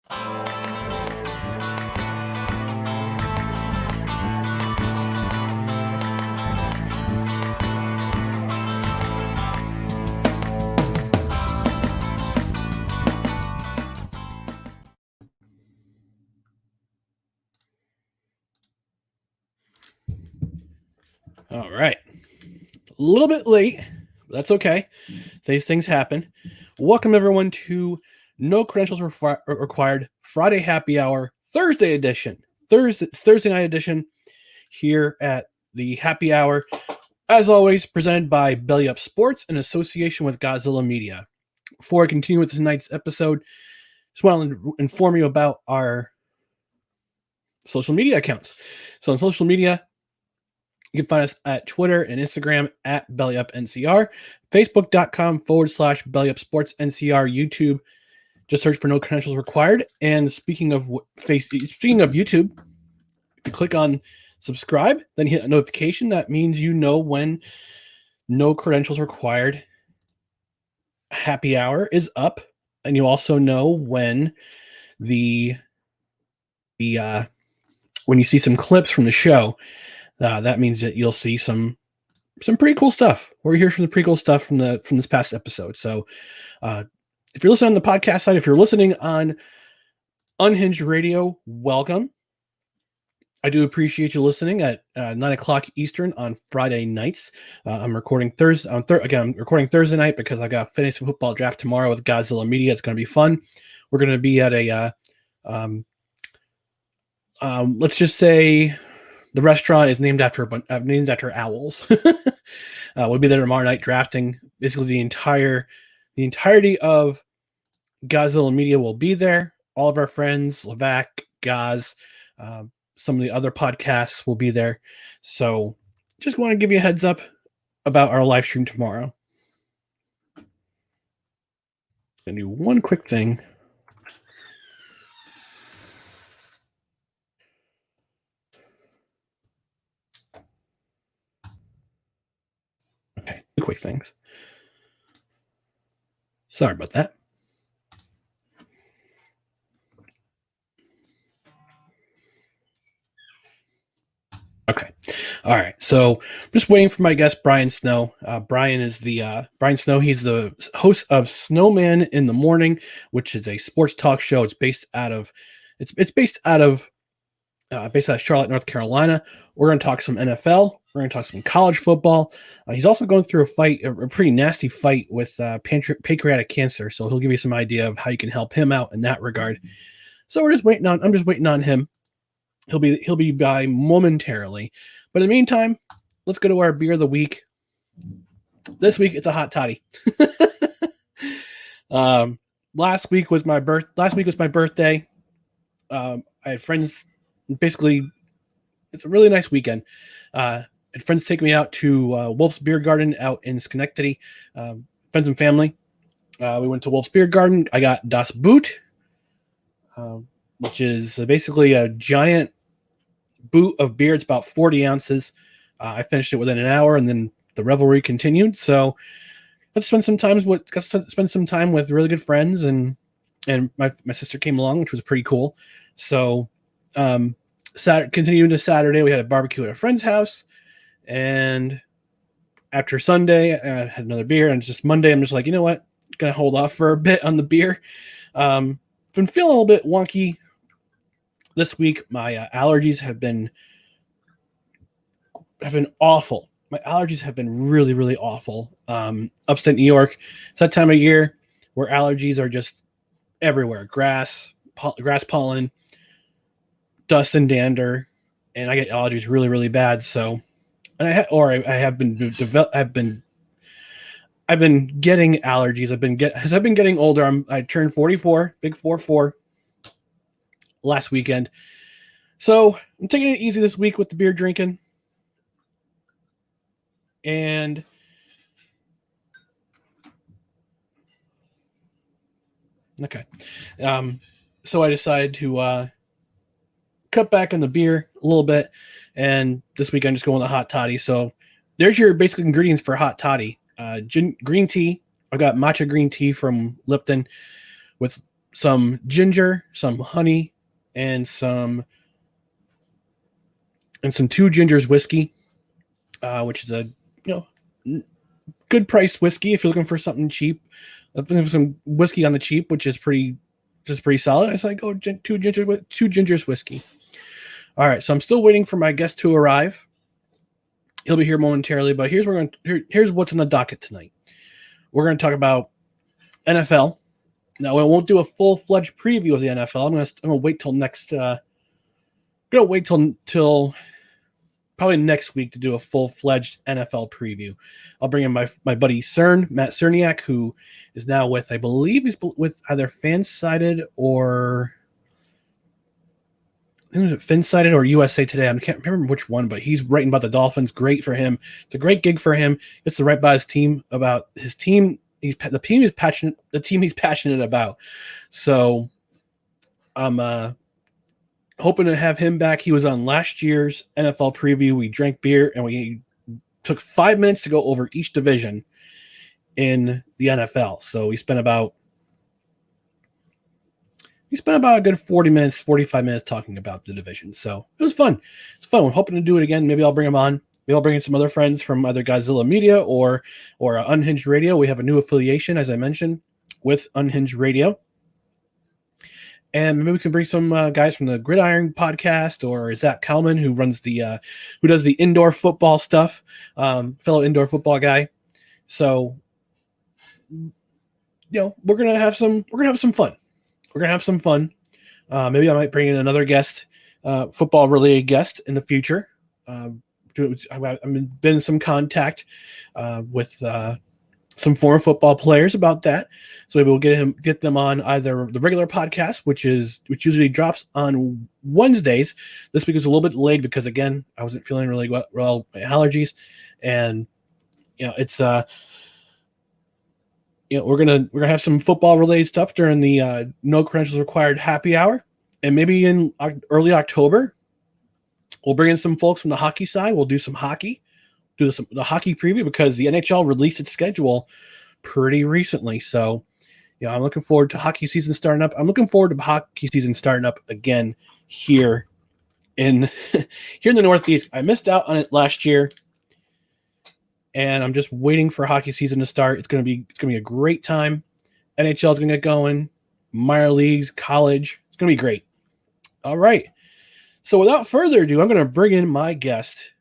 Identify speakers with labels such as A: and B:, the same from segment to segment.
A: All right. A little bit late, but that's okay. These things happen. Welcome, everyone, to No Credentials Required Friday Happy Hour Thursday edition. Thursday night edition here at the Happy Hour. As always, presented by Belly Up Sports in association with Godzilla Media. Before I continue with tonight's episode, just want to inform you about our social media accounts. So on social media, you can find us at Twitter and Instagram at BellyUpNCR, Facebook.com/BellyUpSportsNCR, YouTube. Just search for No Credentials Required. And speaking of YouTube, if you click on subscribe, then hit a notification. That means you know when No Credentials Required Happy Hour is up, and you also know when when you see some clips from the show. That means that you'll see some pretty cool stuff. We're here for the pretty cool stuff from this past episode. So if you're listening on the podcast side, if you're listening on Unhinged Radio, welcome. I do appreciate you listening at 9:00 Eastern on Friday nights. I'm recording Thursday. I'm recording Thursday night because I got fantasy football draft tomorrow with Godzilla Media. It's going to be fun. We're going to be at a let's just say the restaurant is named after owls. We'll be there tomorrow night drafting. Basically, the entirety of Godzilla Media will be there. All of our friends, Levac, Gaz, some of the other podcasts will be there. So, just want to give you a heads up about our live stream tomorrow. Gonna do one quick thing. Okay, two quick things. Sorry about that. Okay. All right. So I'm just waiting for my guest, Brian Snow. Brian Snow. He's the host of Snowman in the Morning, which is a sports talk show. It's based out of Charlotte, North Carolina. We're going to talk some NFL. We're going to talk some college football. He's also going through a pretty nasty fight with pancreatic cancer. So he'll give you some idea of how you can help him out in that regard. So I'm just waiting on him. He'll be by momentarily. But in the meantime, let's go to our beer of the week. This week it's a hot toddy. Last week was my birthday. I had friends. Basically, it's a really nice weekend. I had friends take me out to Wolf's Beer Garden out in Schenectady. Friends and family. We went to Wolf's Beer Garden. I got Das Boot, which is basically a giant boot of beer. It's about 40 ounces. I finished it within an hour, and then the revelry continued. So let's spend some time with really good friends, and my sister came along, which was pretty cool. So continuing to Saturday, we had a barbecue at a friend's house, and after Sunday, I had another beer, and just Monday, I'm just like, you know what, gonna hold off for a bit on the beer. Been feeling a little bit wonky this week. My allergies have been awful. My allergies have been really, really awful. Upstate New York, it's that time of year where allergies are just everywhere. Grass pollen, dust and dander, and I get allergies really, really bad. So, I've been getting allergies. As I've been getting older, I turned 44, big 44 last weekend. So I'm taking it easy this week with the beer drinking. And okay. So I decided to cut back on the beer a little bit, and this week I'm just going with a hot toddy. So there's your basic ingredients for a hot toddy. Green tea. I've got matcha green tea from Lipton with some ginger, some honey, and some 2 Gingers whiskey, which is a good priced whiskey if you're looking for something cheap. Looking for some whiskey on the cheap, which is pretty solid. I said, go 2 Gingers whiskey. All right, so I'm still waiting for my guest to arrive. He'll be here momentarily, but here's what's in the docket tonight. We're going to talk about NFL. Now, I won't do a full-fledged preview of the NFL. I'm going to wait till next. Till probably next week to do a full-fledged NFL preview. I'll bring in my buddy Matt Cerniak, who is now with, I believe he's with either Fansided or Fansided or USA Today. I can't remember which one, but he's writing about the Dolphins. Great for him. It's a great gig for him. It's to write about his team, about his team. The team he's passionate about. So I'm hoping to have him back. He was on last year's NFL preview. We drank beer and we took 5 minutes to go over each division in the NFL. So we spent about a good 45 minutes talking about the division. So it was fun. It's fun. We're hoping to do it again. Maybe I'll bring him on. Maybe I'll bring in some other friends from either Godzilla Media or Unhinged Radio. We have a new affiliation, as I mentioned, with Unhinged Radio. And maybe we can bring some guys from the Gridiron podcast or Zach Kalman, who runs who does the indoor football stuff, fellow indoor football guy. So, we're gonna have some fun. We're gonna have some fun. Maybe I might bring in another guest, football related guest in the future. I've been in some contact with some former football players about that, so maybe we'll get them on either the regular podcast, which usually drops on Wednesdays. This week was a little bit delayed because again I wasn't feeling really well, my allergies, and it's we're gonna have some football related stuff during the no credentials required happy hour, and maybe in early October we'll bring in some folks from the hockey side. We'll do some hockey. The hockey preview because the NHL released its schedule pretty recently. So, I'm looking forward to hockey season starting up. I'm looking forward to hockey season starting up again here in the Northeast. I missed out on it last year, and I'm just waiting for hockey season to start. It's gonna be a great time. NHL is gonna get going. Minor leagues, college. It's gonna be great. All right. So without further ado, I'm gonna bring in my guest.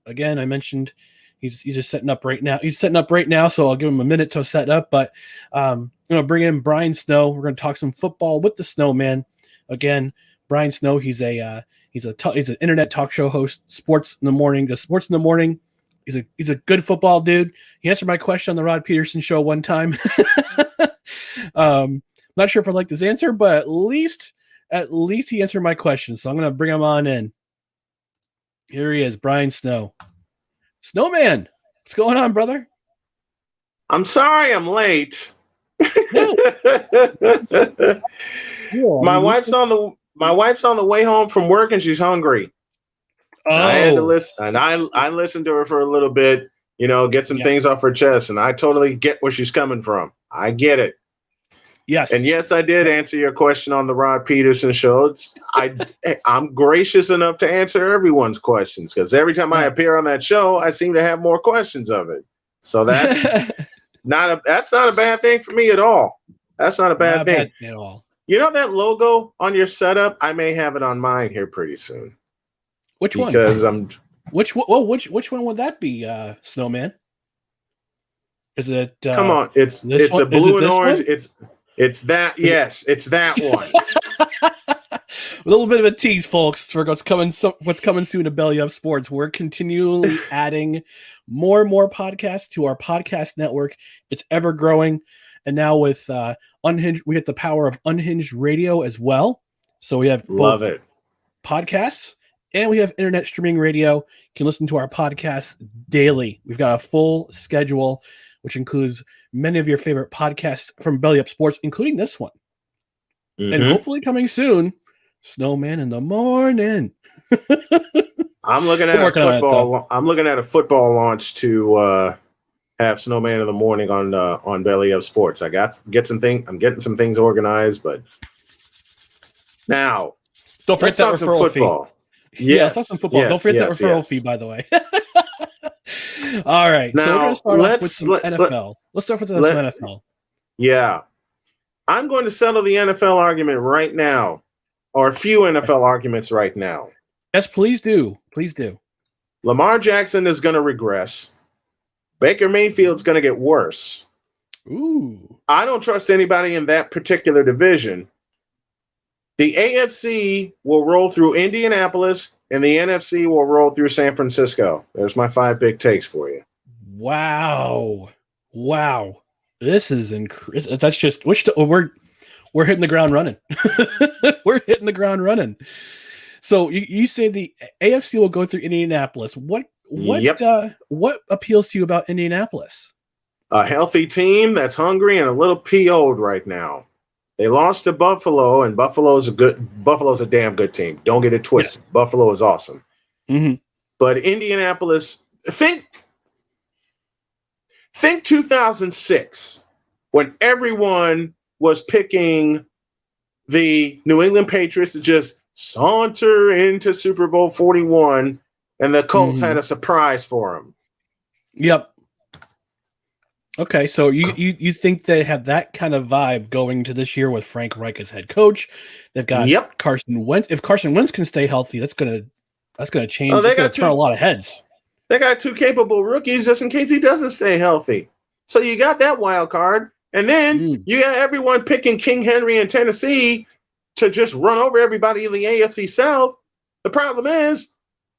A: Again, I mentioned he's just setting up right now. He's setting up right now, so I'll give him a minute to set up. But I'm going to bring in Brian Snow. We're going to talk some football with the Snowman. Again, Brian Snow. He's an internet talk show host. Sports in the Morning. Does Sports in the Morning. He's a good football dude. He answered my question on the Rod Peterson show one time. Not sure if I like this answer, but at least he answered my question. So I'm going to bring him on in. Here he is, Brian Snow. Snowman, what's going on, brother?
B: I'm sorry I'm late.
A: No.
B: My wife's on the way home from work and she's hungry.
A: Oh.
B: I had to listen, and I listened to her for a little bit, get some things off her chest, and I totally get where she's coming from. I get it.
A: Yes.
B: And yes, I did answer your question on the Rod Peterson show. I'm gracious enough to answer everyone's questions because every time I appear on that show, I seem to have more questions of it. So that's not a bad thing for me at all. That's not a bad thing
A: at all.
B: That logo on your setup, I may have it on mine here pretty soon.
A: Which one?
B: Because
A: which one would that be, Snowman? Is it?
B: Come on, it's a blue and orange. It's that. Yes, it's that one.
A: A little bit of a tease, folks, for what's coming soon to Belly Up Sports. We're continually adding more and more podcasts to our podcast network. It's ever growing, and now with Unhinged, we get the power of Unhinged Radio as well. So we have
B: love it
A: podcasts, and we have internet streaming radio. You can listen to our podcasts daily. We've got a full schedule, which includes many of your favorite podcasts from Belly Up Sports, including this one. Mm-hmm. And hopefully coming soon, Snowman in the Morning.
B: I'm looking at a football launch to have Snowman in the Morning on Belly Up Sports. I'm getting some things organized, but now
A: Don't forget
B: let's
A: that
B: talk some
A: referral fee.
B: football.
A: Yeah, let's talk some football. Don't forget that referral fee, by the way. All right,
B: now,
A: so we're going to start off with some NFL. Let's start with some NFL.
B: Yeah. I'm going to settle the NFL argument right now, or a few NFL arguments right now.
A: Yes, please do. Please do.
B: Lamar Jackson is going to regress. Baker Mayfield's going to get worse.
A: Ooh.
B: I don't trust anybody in that particular division. The AFC will roll through Indianapolis, and the NFC will roll through San Francisco. There's my 5 big takes for you.
A: Wow. This is incredible. That's just we're hitting the ground running. We're hitting the ground running. So you say the AFC will go through Indianapolis. What appeals to you about Indianapolis?
B: A healthy team that's hungry and a little PO'd right now. They lost to Buffalo, and Buffalo's a damn good team. Don't get it twisted. Yes. Buffalo is awesome.
A: Mm-hmm.
B: But Indianapolis, think 2006, when everyone was picking the New England Patriots to just saunter into Super Bowl 41, and the Colts had a surprise for them.
A: Yep. Okay, so you think they have that kind of vibe going to this year with Frank Reich as head coach? They've got Carson Wentz. If Carson Wentz can stay healthy, that's gonna change. It's gonna turn a lot of heads.
B: They got 2 capable rookies just in case he doesn't stay healthy. So you got that wild card, and then you got everyone picking King Henry in Tennessee to just run over everybody in the AFC South. The problem is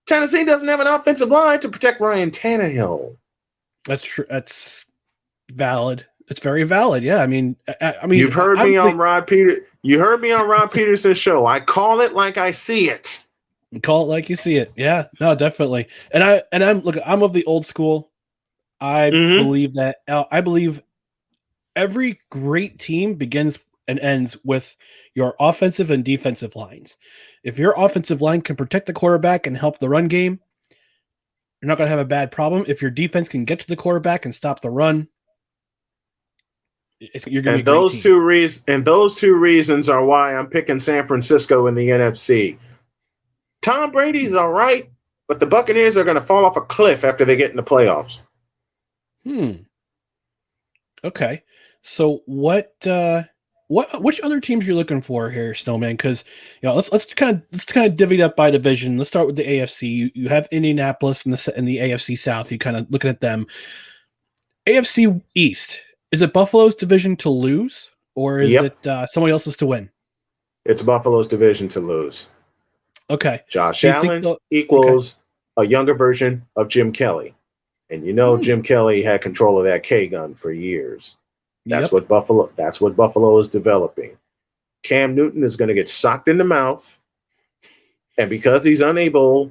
B: Tennessee doesn't have an offensive line to protect Ryan Tannehill.
A: That's true. That's valid. It's very valid. Yeah. I mean,
B: you've heard me on Rod Peter. You heard me on Rod Peterson's show. I call it like I see it.
A: Call it like you see it. Yeah. No, definitely. And I'm of the old school. I believe that. I believe every great team begins and ends with your offensive and defensive lines. If your offensive line can protect the quarterback and help the run game, you're not going to have a bad problem. If your defense can get to the quarterback and stop the run, you're going to be a great team.
B: Those two reasons are why I'm picking San Francisco in the NFC. Tom Brady's all right, but the Buccaneers are going to fall off a cliff after they get in the playoffs.
A: Okay. So which other teams you're looking for here, Snowman? Because let's kind of divvy it up by division. Let's start with the AFC. You have Indianapolis in the AFC South. You kind of looking at them. AFC East, is it Buffalo's division to lose, or is it somebody else's to win?
B: It's Buffalo's division to lose.
A: Okay.
B: Josh Allen equals a younger version of Jim Kelly, and Jim Kelly had control of that K gun for years. That's what Buffalo is developing. Cam Newton is going to get socked in the mouth, and because he's unable,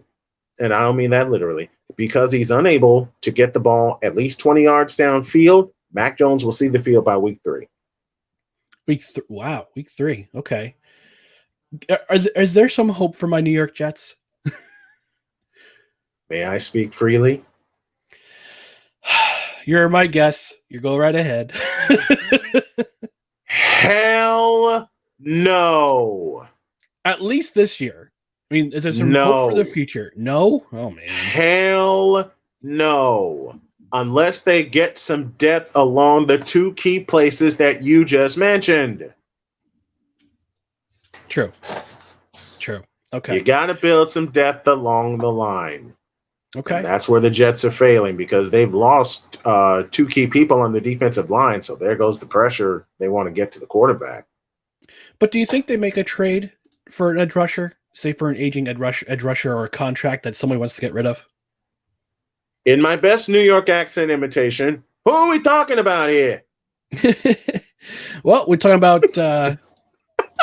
B: and I don't mean that literally, because he's unable to get the ball at least 20 yards downfield, Mac Jones will see the field by week 3.
A: Wow, week 3. Okay. Is there some hope for my New York Jets?
B: May I speak freely?
A: You're my guest. You go right ahead.
B: Hell no.
A: At least this year. I mean, is there some hope for the future? No? Oh, man.
B: Hell no. Unless they get some depth along the 2 key places that you just mentioned.
A: True. Okay.
B: You got to build some depth along the line.
A: Okay.
B: And that's where the Jets are failing because they've lost 2 key people on the defensive line. So there goes the pressure they want to get to the quarterback.
A: But do you think they make a trade for an edge rusher? Say for an aging edge rusher or a contract that somebody wants to get rid of?
B: In my best New York accent imitation, who are we talking about here?
A: Well, we're talking about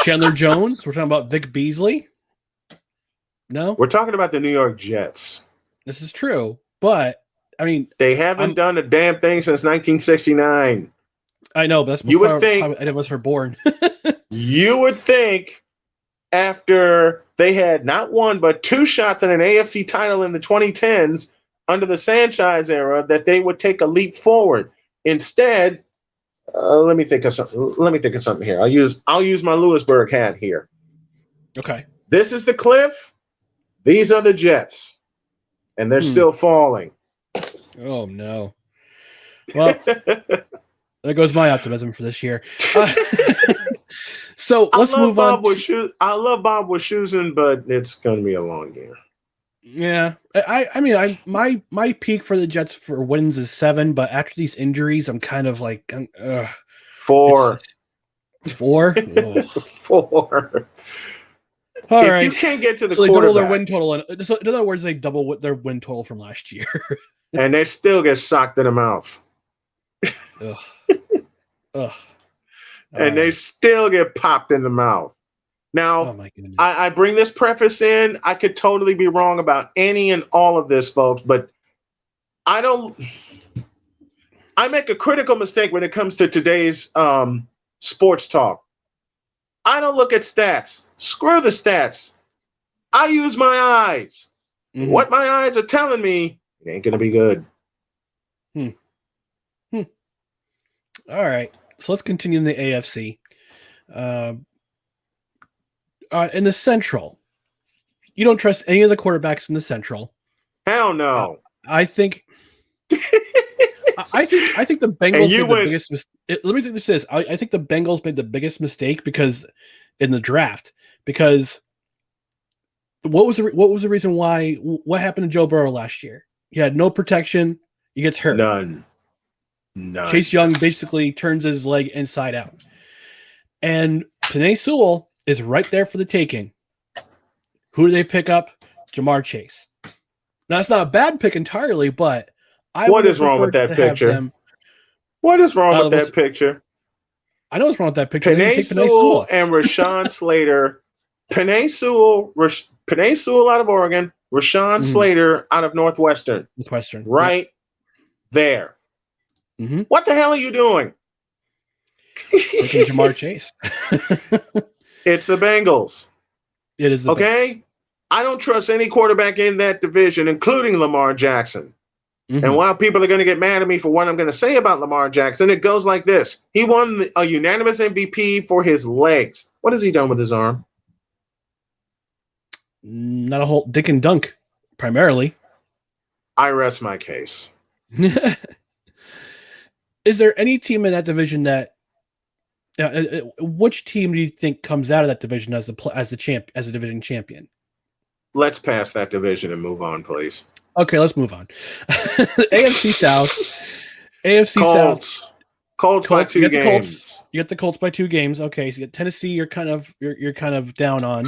A: Chandler Jones. We're talking about Vic Beasley. No?
B: We're talking about the New York Jets.
A: This is true, but I mean,
B: they haven't done a damn thing since 1969.
A: I know, but that's before any of us were born.
B: You would think after they had not 1 but 2 shots at an AFC title in the 2010s, under the Sanchez era that they would take a leap forward. Instead, let me think of something here. I'll use my Lewisburg hat here.
A: Okay.
B: This is the cliff. These are the Jets, and they're still falling.
A: Oh no. Well, there goes my optimism for this year. So let's move on.
B: I love Bob Wischusen, but it's going to be a long year.
A: Yeah, I mean, my peak for the Jets for wins is 7, but after these injuries, I'm kind of like
B: 4.
A: 4.
B: 4.
A: All
B: if
A: right.
B: you can't get to the
A: so they
B: quarterback,
A: double their win total, so in other words, they double their win total from last year,
B: and they still get socked in the mouth.
A: Ugh. Ugh.
B: And they still get popped in the mouth. Now,
A: oh my goodness.
B: I bring this preface in. I could totally be wrong about any and all of this, folks, but I make a critical mistake when it comes to today's sports talk. I don't look at stats. Screw the stats. I use my eyes. Mm-hmm. What my eyes are telling me, it ain't going to be good.
A: All right. So let's continue in the AFC. In the Central, you don't trust any of the quarterbacks in the Central.
B: Hell no.
A: I think the Bengals made the biggest mistake. Let me say this. I think the Bengals made the biggest mistake because in the draft, because what was the reason why? What happened to Joe Burrow last year? He had no protection. He gets hurt.
B: None.
A: Chase Young basically turns his leg inside out. And Penei Sewell is right there for the taking. Who do they pick up? Jamar Chase. Now, it's not a bad pick entirely, but
B: what is wrong with that picture? What is wrong with that picture?
A: I know what's wrong with that picture.
B: Penei Sewell and Rashawn Slater. Penei Sewell out of Oregon. Rashawn Slater out of Northwestern. Right there. Mm-hmm. What the hell are you doing?
A: Taking Jamar Chase.
B: It's the Bengals.
A: It is the
B: Bengals. I don't trust any quarterback in that division, including Lamar Jackson. Mm-hmm. And while people are going to get mad at me for what I'm going to say about Lamar Jackson, it goes like this. He won a unanimous MVP for his legs. What has he done with his arm?
A: Not a whole dick and dunk, primarily.
B: I rest my case.
A: Is there any team in that division that which team do you think comes out of that division as a division champion?
B: Let's pass that division and move on, please.
A: Okay, let's move on. AFC South. South.
B: Colts by 2 games.
A: You get the Colts by 2 games. Okay, so you get Tennessee. You're kind of down on.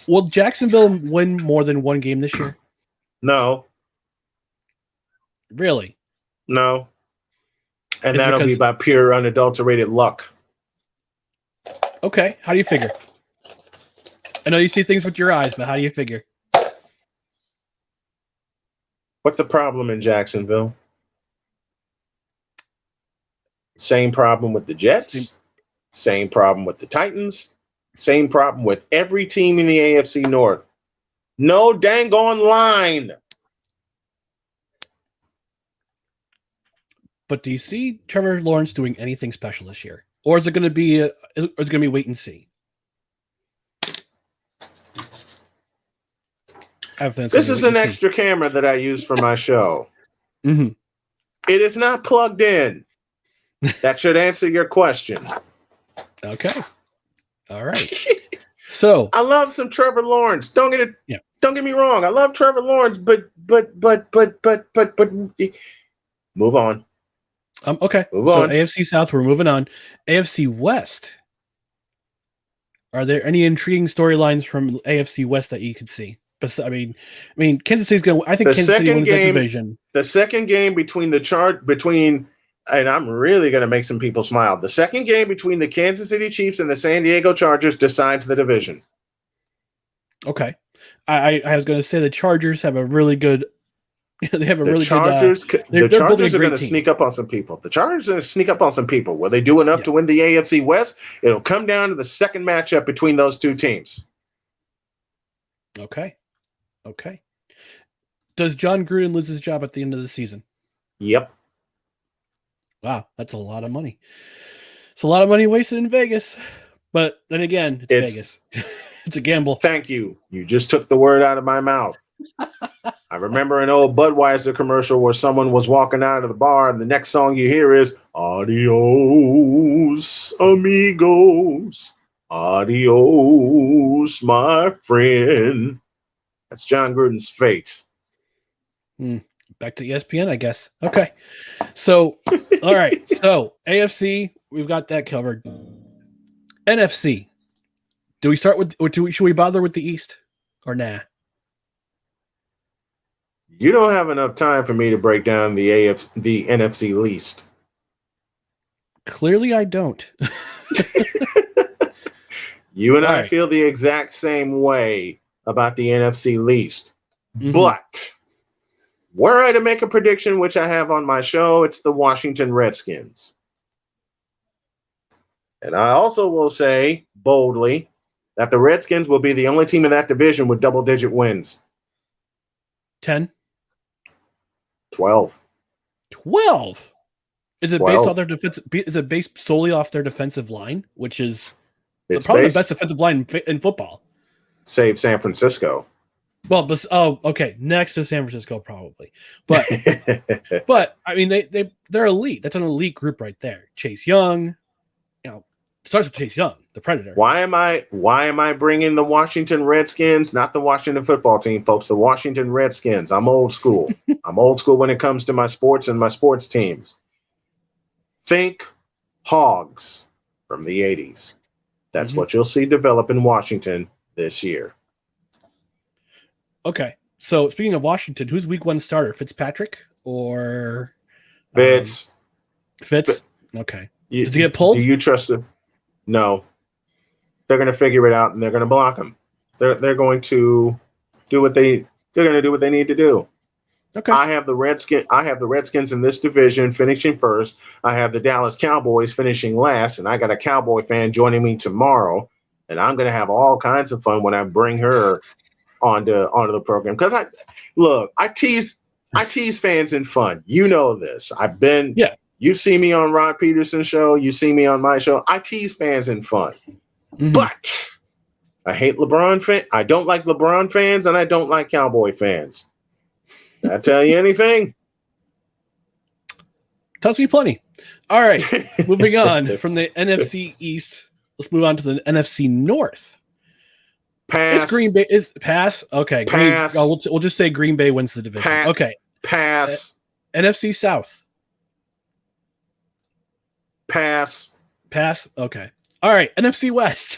A: Will Jacksonville win more than 1 game this year?
B: No.
A: Really?
B: No. And that'll be by pure unadulterated luck.
A: Okay. How do you figure? I know you see things with your eyes, but how do you figure?
B: What's the problem in Jacksonville? Same problem with the Jets. Same problem with the Titans. Same problem with every team in the AFC North. No dang on line.
A: But do you see Trevor Lawrence doing anything special this year, or is it going to be wait and see?
B: This is an extra camera that I use for my show.
A: Mm-hmm.
B: It is not plugged in. That should answer your question.
A: Okay. All right. So
B: I love some Trevor Lawrence. Don't get me wrong. I love Trevor Lawrence, but move on.
A: Okay.
B: Move on.
A: AFC South, we're moving on. AFC West. Are there any intriguing storylines from AFC West that you could see? But I mean, Kansas City's going. I think Kansas City wins that division.
B: The second game and I'm really going to make some people smile. The second game between the Kansas City Chiefs and the San Diego Chargers decides the division.
A: Okay, I was going to say the Chargers have a really good. They have a really good.
B: The Chargers are going to sneak up on some people. The Chargers are going to sneak up on some people. Will they do enough to win the AFC West? It'll come down to the second matchup between those two teams.
A: Okay. Does John Gruden lose his job at the end of the season?
B: Yep.
A: Wow, that's a lot of money. It's a lot of money wasted in Vegas. But then again, it's Vegas. It's a gamble.
B: Thank you. You just took the word out of my mouth. I remember an old Budweiser commercial where someone was walking out of the bar and the next song you hear is Adios, amigos. Adios, my friend. That's John Gruden's fate.
A: Back to ESPN, I guess. Okay. So, all right. So, AFC, we've got that covered. NFC. Do we start with, or should we bother with the East or nah?
B: You don't have enough time for me to break down the NFC least.
A: Clearly, I don't.
B: You and I feel the exact same way about the NFC least. Mm-hmm. But were I to make a prediction, which I have on my show, it's the Washington Redskins. And I also will say boldly that the Redskins will be the only team in that division with double-digit wins.
A: 10?
B: 12.
A: 12? Is it
B: 12.
A: based on their defense? Is it based solely off their defensive line, which is probably the best defensive line in football?
B: Save San Francisco.
A: Well, but okay, next to San Francisco probably, but but I mean they're elite. That's an elite group right there. Chase Young, starts with Chase Young, the Predator.
B: Why am I bringing the Washington Redskins, not the Washington football team, folks? The Washington Redskins. I'm old school. I'm old school when it comes to my sports and my sports teams. Think Hogs from the 80s. That's what you'll see develop in Washington this year.
A: Okay. So speaking of Washington, who's week 1 starter? Fitzpatrick or
B: Fitz?
A: Okay. Did he get pulled?
B: Do you trust him? No. They're going to figure it out and they're going to block him. They're going to do what they need to do.
A: Okay.
B: I have the Redskins in this division finishing first. I have the Dallas Cowboys finishing last, and I got a Cowboy fan joining me tomorrow, and I'm going to have all kinds of fun when I bring her onto the program. Because I tease fans in fun. You know this. You see me on Rod Peterson's show. You see me on my show. I tease fans in fun. Mm-hmm. But I hate LeBron fans. I don't like LeBron fans, and I don't like Cowboy fans. Did I tell you anything?
A: Tells me plenty. All right. Moving on from the NFC East. Let's move on to the NFC North.
B: Pass.
A: It's Green Bay. Pass. Okay.
B: Pass.
A: We'll just say Green Bay wins the division. Okay.
B: Pass.
A: NFC South.
B: Pass.
A: Okay. All right. NFC West.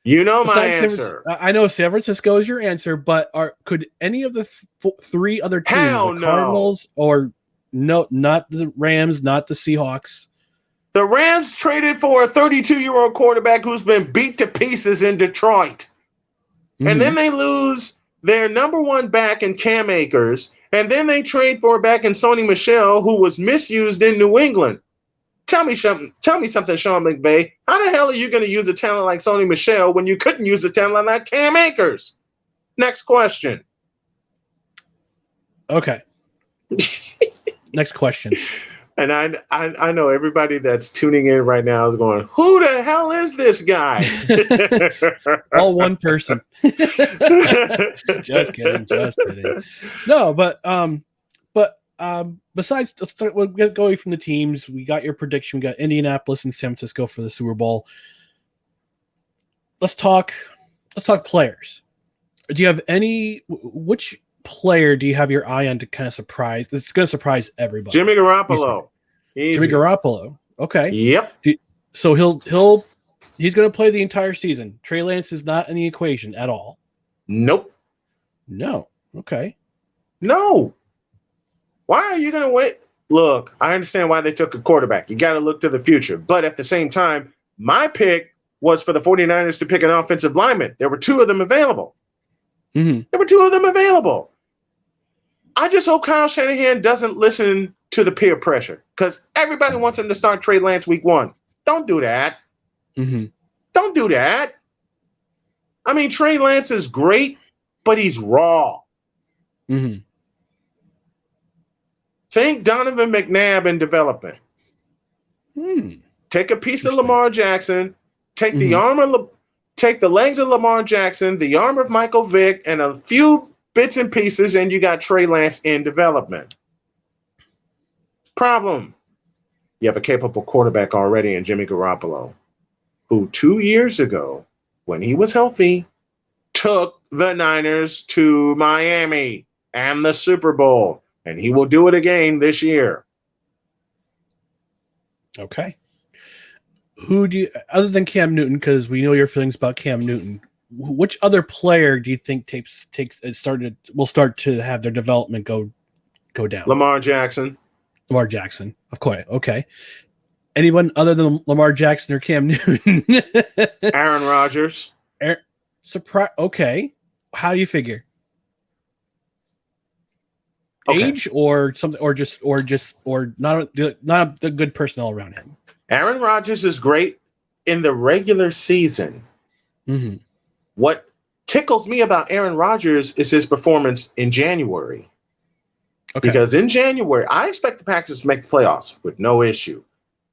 B: You know my answer.
A: I know San Francisco is your answer, but could any of the 3 other teams, the Cardinals, or no, not the Rams, not the Seahawks?
B: The Rams traded for a 32-year-old quarterback who's been beat to pieces in Detroit. Mm-hmm. And then they lose their number 1 back in Cam Akers, and then they trade for a back in Sony Michel, who was misused in New England. Tell me something, Sean McVay. How the hell are you going to use a talent like Sony Michel when you couldn't use a talent like Cam Akers? Next question.
A: Okay. Next question.
B: And I know everybody that's tuning in right now is going, who the hell is this guy?
A: All one person. Just kidding. No, but besides, we'll get going from the teams. We got your prediction. We got Indianapolis and San Francisco for the Super Bowl. Let's talk players. Do you have which player do you have your eye on to kind of surprise? It's going to surprise everybody.
B: Jimmy Garoppolo.
A: Jimmy Garoppolo. Okay.
B: Yep.
A: So he's going to play the entire season. Trey Lance is not in the equation at all.
B: Nope.
A: No. Okay.
B: No. Why are you going to wait? Look, I understand why they took a quarterback. You got to look to the future. But at the same time, my pick was for the 49ers to pick an offensive lineman. There were 2 of them available.
A: Mm-hmm.
B: There were 2 of them available. I just hope Kyle Shanahan doesn't listen to the peer pressure because everybody wants him to start Trey Lance week 1. Don't do that.
A: Mm-hmm.
B: Don't do that. I mean, Trey Lance is great, but he's raw.
A: Mm-hmm.
B: Think Donovan McNabb in development. Take a piece of Lamar Jackson, take the legs of Lamar Jackson, the arm of Michael Vick, and a few bits and pieces, and you got Trey Lance in development. Problem. You have a capable quarterback already in Jimmy Garoppolo, who 2 years ago, when he was healthy, took the Niners to Miami and the Super Bowl, and he will do it again this year.
A: Okay. Who do you, other than Cam Newton, because we know your feelings about Cam Newton, which other player do you think will start to have their development go down?
B: Lamar Jackson.
A: Lamar Jackson, of course. Okay. Anyone other than Lamar Jackson or Cam Newton?
B: Aaron Rodgers.
A: Surprise. Okay. How do you figure?
B: Okay.
A: Age or something, or not the good personnel around him?
B: Aaron Rodgers is great in the regular season.
A: Mm-hmm.
B: What tickles me about Aaron Rodgers is his performance in January. Okay. Because in January, I expect the Packers to make the playoffs with no issue,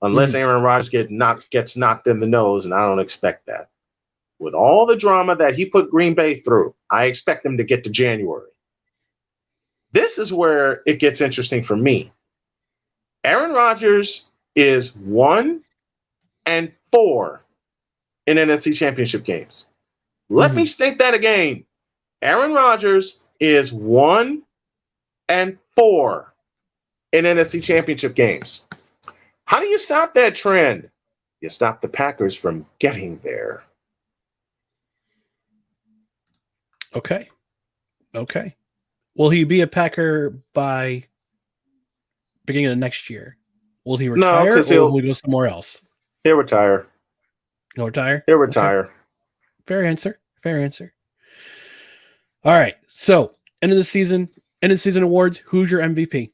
B: unless Aaron Rodgers gets knocked in the nose, and I don't expect that. With all the drama that he put Green Bay through, I expect them to get to January. This is where it gets interesting for me. Aaron Rodgers is 1-4 in NFC Championship games. Let me state that again. Aaron Rodgers is 1-4 in NFC Championship games. How do you stop that trend? You stop the Packers from getting there.
A: Okay. Will he be a Packer by beginning of next year? Will he retire, or will he go somewhere else?
B: He'll retire.
A: He'll retire?
B: He'll retire.
A: Okay. Fair answer. All right. So, end of the season awards. Who's your MVP?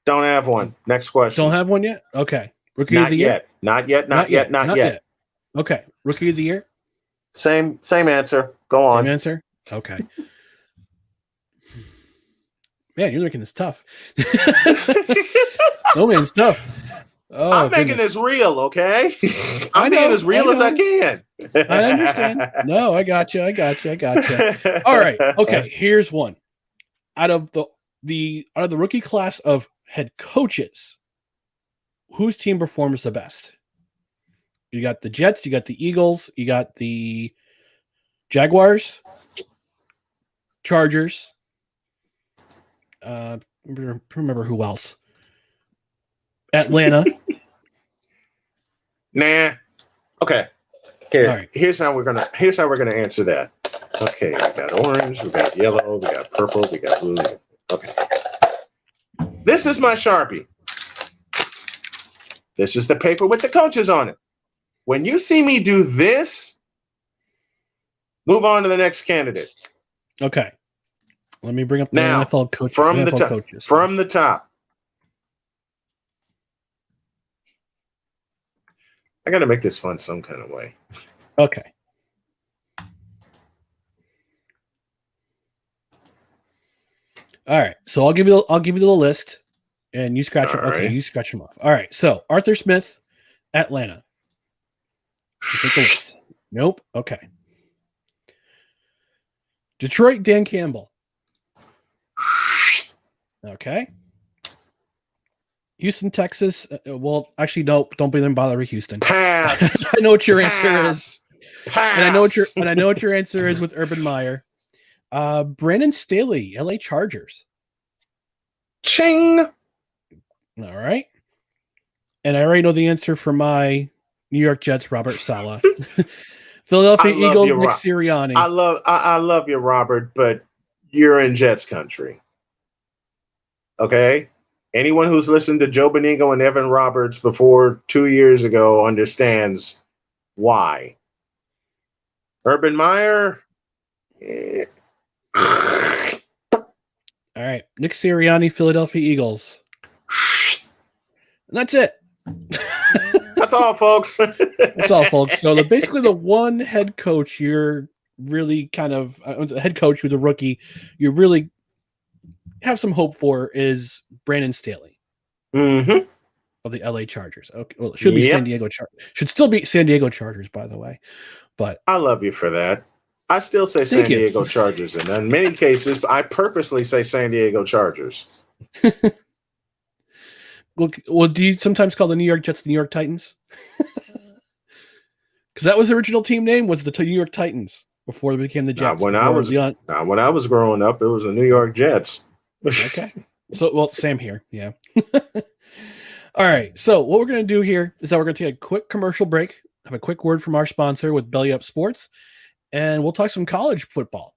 B: Don't have one. Next question.
A: Don't have one yet? Okay. Rookie of the year?
B: Not yet.
A: Okay. Rookie of the year?
B: Same answer. Go on.
A: Same answer? Okay. Man, you're making this tough. Snowman's tough. Oh,
B: I'm making this real, okay? I'm being as real as I can.
A: I understand. No, I got you. All right. Okay, here's one. Out of the rookie class of head coaches, whose team performs the best? You got the Jets, you got the Eagles, you got the Jaguars, Chargers. Remember who else? Atlanta.
B: Nah. Okay. All right. Here's how we're gonna answer that. Okay, we got orange, we got yellow, we got purple, we got blue. Okay. This is my Sharpie. This is the paper with the coaches on it. When you see me do this, move on to the next candidate.
A: Okay. Let me bring up the
B: now,
A: NFL coach
B: from the top. I got to make this fun some kind of way.
A: Okay. All right. So I'll give you the list, and you scratch them. Okay, you scratch them off. All right. So Arthur Smith, Atlanta. Take the list. Nope. Okay. Detroit, Dan Campbell. Okay. Houston, Texas. Well, actually, no. Don't even bother with Houston.
B: Pass.
A: I know what your answer is.
B: Pass.
A: And I know what your answer is with Urban Meyer. Brandon Staley, LA Chargers.
B: Ching.
A: All right. And I already know the answer for my New York Jets, Robert Saleh. Philadelphia Eagles, Nick Sirianni.
B: I love you, Robert, but you're in Jets country. Okay? Anyone who's listened to Joe Benigo and Evan Roberts before 2 years ago understands why. Urban Meyer.
A: All right. Nick Sirianni, Philadelphia Eagles. And that's it.
B: That's all, folks.
A: That's all, folks. So basically the one head coach you're really kind of the head coach who's a rookie, you're really have some hope for is Brandon Staley
B: Mm-hmm.
A: of the LA Chargers. Okay, well, it should be San Diego Chargers. Should still be San Diego Chargers, by the way. But
B: I love you for that. I still say San Diego Chargers, and in many cases, I purposely say San Diego Chargers.
A: Well, do you sometimes call the New York Jets the New York Titans? Because that was the original team name, was the New York Titans before they became the Jets.
B: Not when I was growing up, it was the New York Jets.
A: Okay. So, well, same here. Yeah. All right. So what we're going to do here is that we're going to take a quick commercial break, have a quick word from our sponsor with Belly Up Sports, and we'll talk some college football.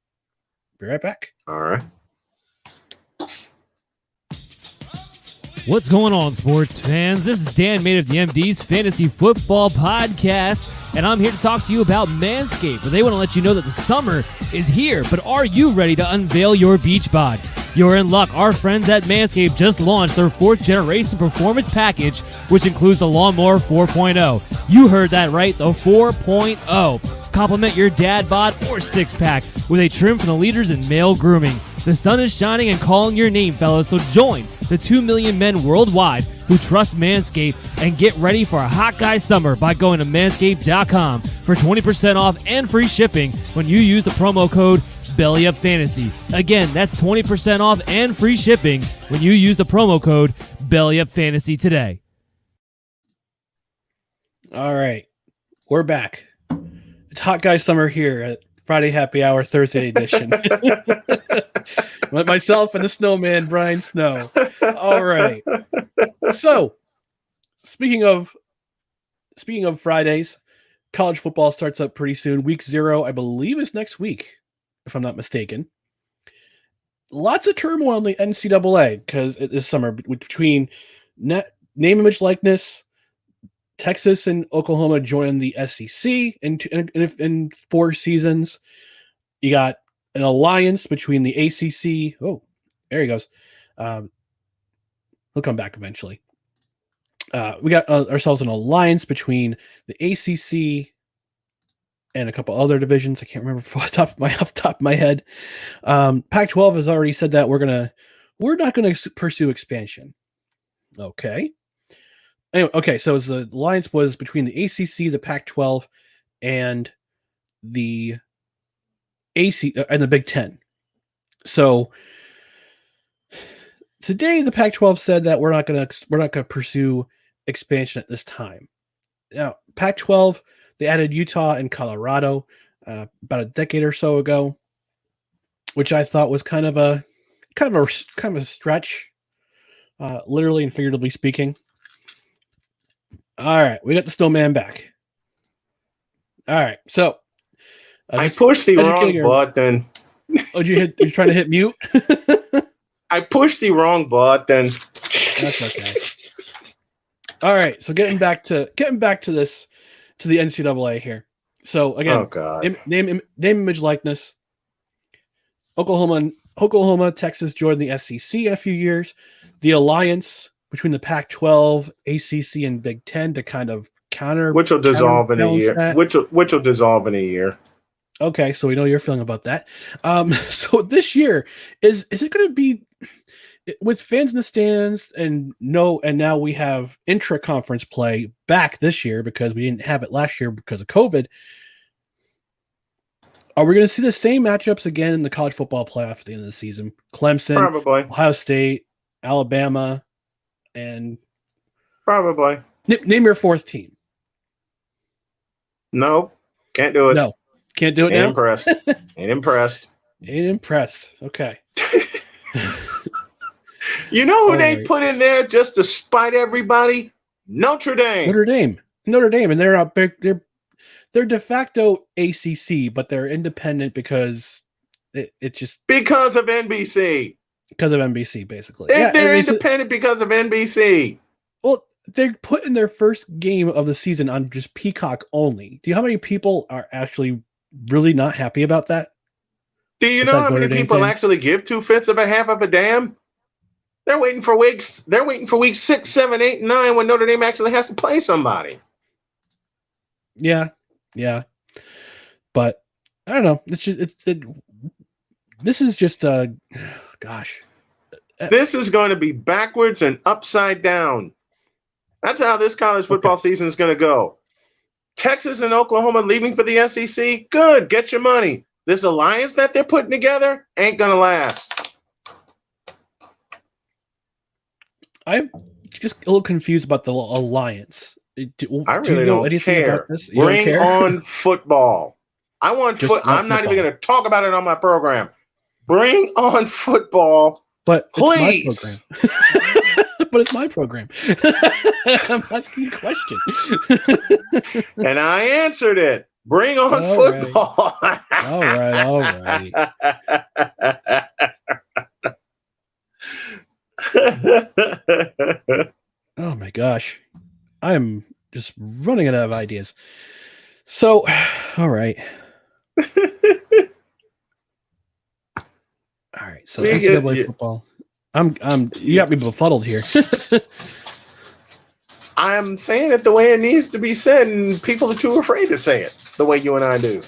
A: Be right back.
B: All right.
C: What's going on, sports fans? This is Dan Made of the MD's Fantasy Football Podcast, and I'm here to talk to you about Manscaped, where they want to let you know that the summer is here, but are you ready to unveil your beach bod? You're in luck. Our friends at Manscaped just launched their 4th generation performance package, which includes the Lawnmower 4.0. You heard that right, the 4.0. Complement your dad bod or six-pack with a trim from the leaders in male grooming. The sun is shining and calling your name, fellas, so join the 2 million men worldwide who trust Manscaped and get ready for a hot guy summer by going to manscaped.com for 20% off and free shipping when you use the promo code BELLYUPFANTASY. Again, that's 20% off and free shipping when you use the promo code BELLYUPFANTASY today.
A: All right. We're back. It's hot guy summer here at Friday Happy Hour Thursday edition. With myself and the snowman, Brian Snow. All right. So, speaking of Fridays, college football starts up pretty soon. Week 0, I believe, is next week, if I'm not mistaken. Lots of turmoil in the NCAA because this summer between name, image, likeness. Texas and Oklahoma joined the SEC in 4 seasons. You got an alliance between the ACC. Oh, there he goes. He'll come back eventually. We got ourselves an alliance between the ACC and a couple other divisions. I can't remember off the top of my head. Pac-12 has already said that we're not gonna pursue expansion. Okay. Anyway, okay, so the alliance was between the ACC, the Pac-12, and the and the Big Ten. So today, the Pac-12 said that we're not gonna pursue expansion at this time. Now, Pac-12, they added Utah and Colorado about a decade or so ago, which I thought was kind of a stretch, literally and figuratively speaking. All right, we got the snowman back. All right, so
B: I pushed the wrong button.
A: Oh, you're trying to hit mute?
B: I pushed the wrong button.
A: That's okay. All right, so getting back to this, to the NCAA here. So again, name, image, likeness. Oklahoma, Texas joined the SEC in a few years. The alliance between the Pac-12, ACC, and Big Ten to kind of counter,
B: which will dissolve in a year. Which will dissolve in a year.
A: Okay, so we know your feeling about that. So this year is it going to be with fans in the stands and now we have intra-conference play back this year because we didn't have it last year because of COVID. Are we going to see the same matchups again in the college football playoff at the end of the season? Clemson,
B: probably.
A: Ohio State, Alabama, and
B: probably.
A: Name your 4th team.
B: No, can't do it.
A: No, can't do it now.
B: Ain't impressed.
A: Ain't impressed. Okay.
B: You know who they put in there just to spite everybody? Notre Dame,
A: and they're not big. They're de facto ACC, but they're independent because it's just
B: because of NBC.
A: Because of NBC, basically.
B: They're independent because of NBC.
A: Well, they're putting their first game of the season on just Peacock only. Do you know how many people are actually really not happy about that?
B: Do you know how many people actually give 2/5 of a half of a damn? They're waiting for weeks 6, 7, 8, 9 when Notre Dame actually has to play somebody.
A: Yeah. But I don't know. This is just gosh.
B: This is going to be backwards and upside down. That's how this college football season is going to go. Texas and Oklahoma leaving for the SEC? Good. Get your money. This alliance that they're putting together ain't going to last.
A: I'm just a little confused about the alliance.
B: I really don't care. Bring on football. I want I'm not even going to talk about it on my program. Bring on football,
A: but
B: please.
A: It's my program. But it's my program. I'm asking you a question.
B: And I answered it. Bring on football.
A: All right. Oh my gosh. I'm just running out of ideas. So, all right. All right. So NCAA football. You got me befuddled here.
B: I'm saying it the way it needs to be said, and people are too afraid to say it the way you and I do.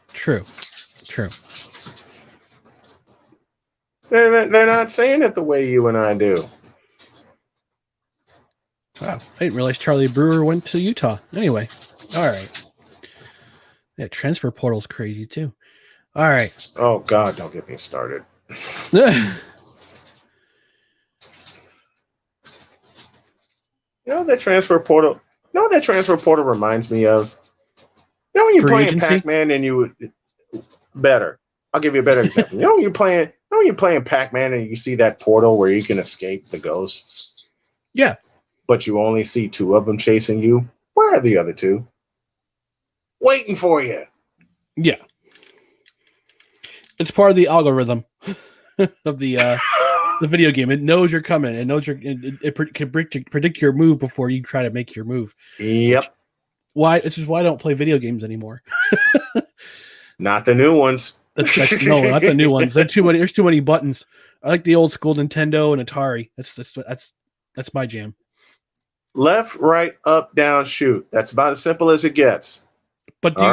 A: True.
B: They're not saying it the way you and I do.
A: Wow, I didn't realize Charlie Brewer went to Utah. Anyway, all right. Yeah, transfer portal's crazy too. All right.
B: Oh God, don't get me started. You know what that transfer portal reminds me of? You know when you're playing Pac-Man and you better. I'll give you a better example. You know when you're playing Pac-Man and you see that portal where you can escape the ghosts?
A: Yeah.
B: But you only see 2 of them chasing you. Where are the other 2? Waiting for you.
A: Yeah. It's part of the algorithm of the video game. It knows you're coming. It knows it can predict your move before you try to make your move.
B: Yep.
A: This is why I don't play video games anymore.
B: Not the new ones.
A: No, not the new ones. There's too many buttons. I like the old school Nintendo and Atari. That's my jam.
B: Left, right, up, down, shoot. That's about as simple as it gets.
A: But do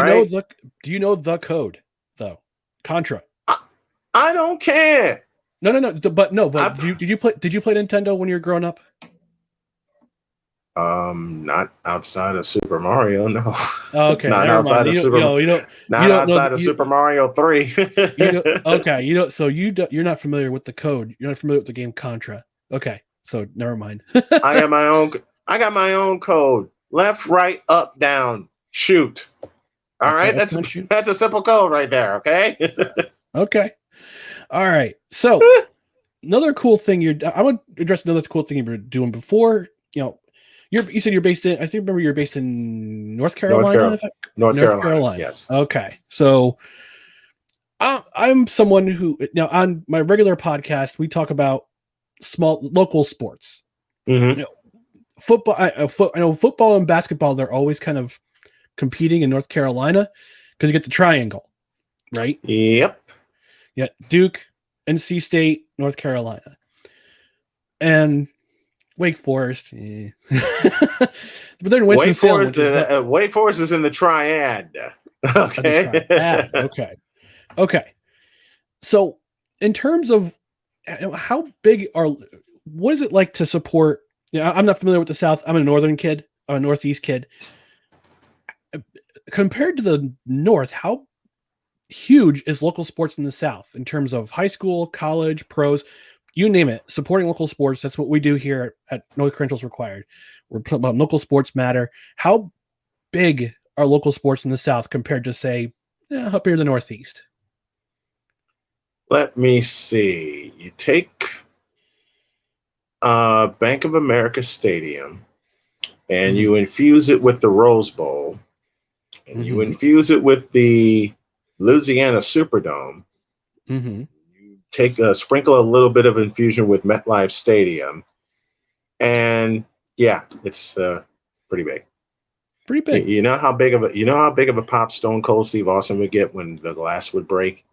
A: you know the code though? Contra.
B: I don't care.
A: No. But did you play Nintendo when you were growing up?
B: Not outside of Super Mario, no.
A: Oh, okay.
B: Not outside of Super Mario 3.
A: So you're not familiar with the code. You're not familiar with the game Contra. Okay. So never mind.
B: I got my own code. Left, right, up, down, shoot. All right. That's a simple code right there. Okay.
A: Okay. All right. So another cool thing I want to address another cool thing you were doing before. You said you're based in. I think you're based in North Carolina.
B: North Carolina. Yes.
A: Okay. So I'm someone who now on my regular podcast we talk about small local sports.
B: Mm-hmm.
A: Football. I know football and basketball. They're always kind of competing in North Carolina because you get the triangle, right?
B: Yep.
A: Yeah, Duke, NC State, North Carolina, and Wake Forest. But then Winston-Salem.
B: Wake Forest is in the triad. Okay.
A: Okay. So, in terms of how big what is it like to support? I'm not familiar with the South. I'm a northern kid. I'm a Northeast kid. Compared to the North, how huge is local sports in the South in terms of high school, college, pros, you name it, supporting local sports? That's what we do here at No Credentials Required. We're talking about local sports matter. How big are local sports in the South compared to, say, up here in the Northeast?
B: Let me see. You take Bank of America Stadium and you infuse it with the Rose Bowl and you infuse it with the Louisiana Superdome.
A: Mm-hmm.
B: You sprinkle a little bit of infusion with MetLife Stadium, and yeah, it's pretty big.
A: Pretty big.
B: You know how big of a pop Stone Cold Steve Austin would get when the glass would break?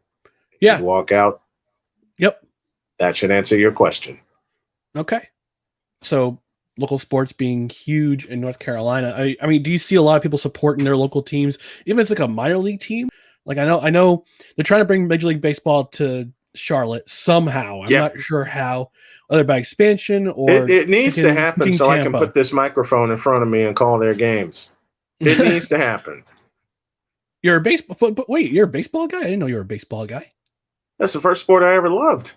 A: Yeah.
B: He'd walk out.
A: Yep.
B: That should answer your question.
A: Okay. So local sports being huge in North Carolina. I mean, do you see a lot of people supporting their local teams, even if it's like a minor league team? Like I know they're trying to bring Major League Baseball to Charlotte somehow. I'm
B: Yeah.
A: not sure how, whether by expansion or
B: It needs to happen so I can
A: Tampa.
B: put this microphone in front of me and call their games. It needs to happen.
A: You're a baseball, but wait, you're a baseball guy? I didn't know you were a baseball guy.
B: That's the first sport I ever loved.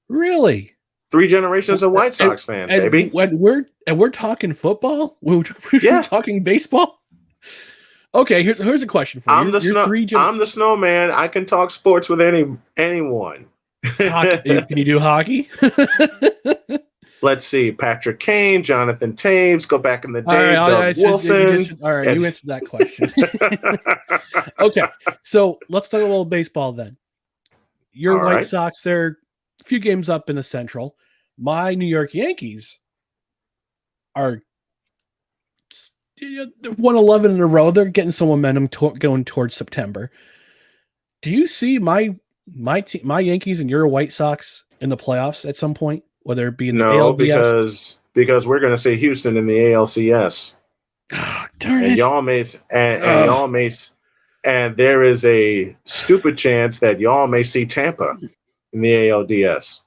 A: Really?
B: 3 generations of White Sox fans, baby.
A: When we're talking football, we're
B: Yeah.
A: talking baseball. Okay, here's a question for you.
B: I'm the snowman. I can talk sports with anyone.
A: Hockey. Can you do hockey?
B: Let's see. Patrick Kane, Jonathan Taves, go back in the day.
A: Doug
B: Wilson.
A: All right, you answered that question. Okay, so let's talk a little baseball then. Your
B: All
A: White
B: right.
A: Sox, they're a few games up in the Central. My New York Yankees are they've won 11 in a row. They're getting some momentum going towards September. Do you see my Yankees and your White Sox in the playoffs at some point? Whether it be in the ALDS?
B: because we're going to see Houston in the ALCS.
A: Oh, darn
B: And
A: it.
B: y'all may, and there is a stupid chance that y'all may see Tampa in the ALDS.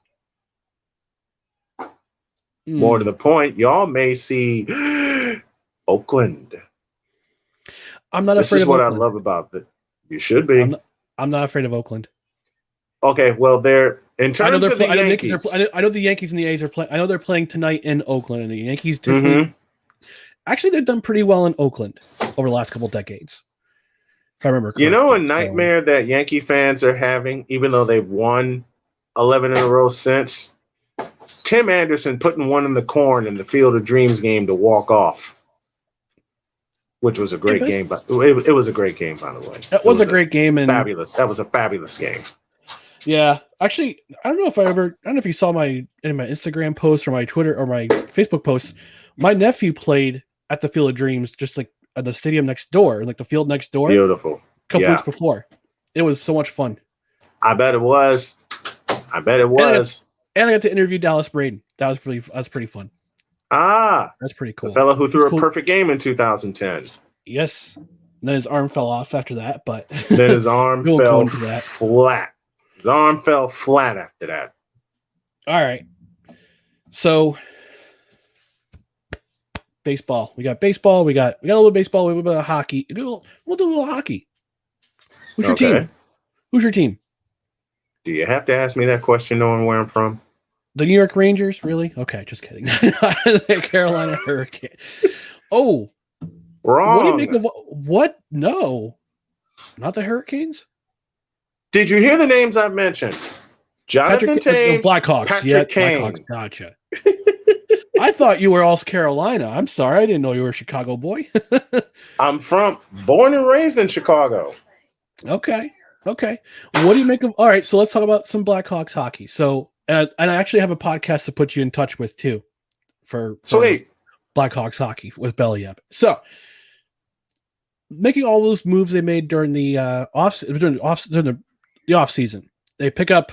B: More to the point, y'all may see Oakland.
A: I'm not
B: This
A: afraid
B: is
A: of
B: what
A: Oakland.
B: I love about it. You should be.
A: I'm not afraid of Oakland.
B: Okay, well, they're in terms of the Yankees.
A: I know the Yankees and the A's are playing. I know they're playing tonight in Oakland, and the Yankees actually they've done pretty well in Oakland over the last couple decades. If I remember correctly.
B: You know, a nightmare that Yankee fans are having, even though they've won 11 in a row since. Tim Anderson putting one in the corn in the Field of Dreams game to walk off, which was a great game. But it was a great game, by the way.
A: That was a great game, and
B: fabulous. That was a fabulous game.
A: Yeah, actually, I don't know if you saw my Instagram post or my Twitter or my Facebook post. My nephew played at the Field of Dreams, just like at the stadium next door, like the field next door.
B: Beautiful.
A: A couple weeks before, it was so much fun.
B: I bet it was.
A: And I got to interview Dallas Braden. That was pretty fun. That's pretty cool.
B: The fellow who threw a perfect game in 2010.
A: Yes. And then his arm fell off after that, but
B: then his arm fell flat. His arm fell flat after that.
A: All right. So baseball. We got baseball. We got a little baseball. We got a little bit of hockey. We'll do a little hockey. Who's your team? Who's your team?
B: Do you have to ask me that question knowing where I'm from?
A: The New York Rangers? Really? Okay, just kidding. The Carolina Hurricane. Oh.
B: Wrong.
A: What do you make of what? No. Not the Hurricanes?
B: Did you hear the names I've mentioned? Jonathan Taves,
A: Blackhawks.
B: Patrick Kane.
A: Blackhawks. Gotcha. I thought you were all Carolina. I'm sorry. I didn't know you were a Chicago boy.
B: I'm born and raised in Chicago.
A: Okay. What do you make of? All right, so let's talk about some Blackhawks hockey. So, and I actually have a podcast to put you in touch with too, for
B: Sweet
A: Blackhawks hockey with Belly Up. So, making all those moves they made during the off season, they pick up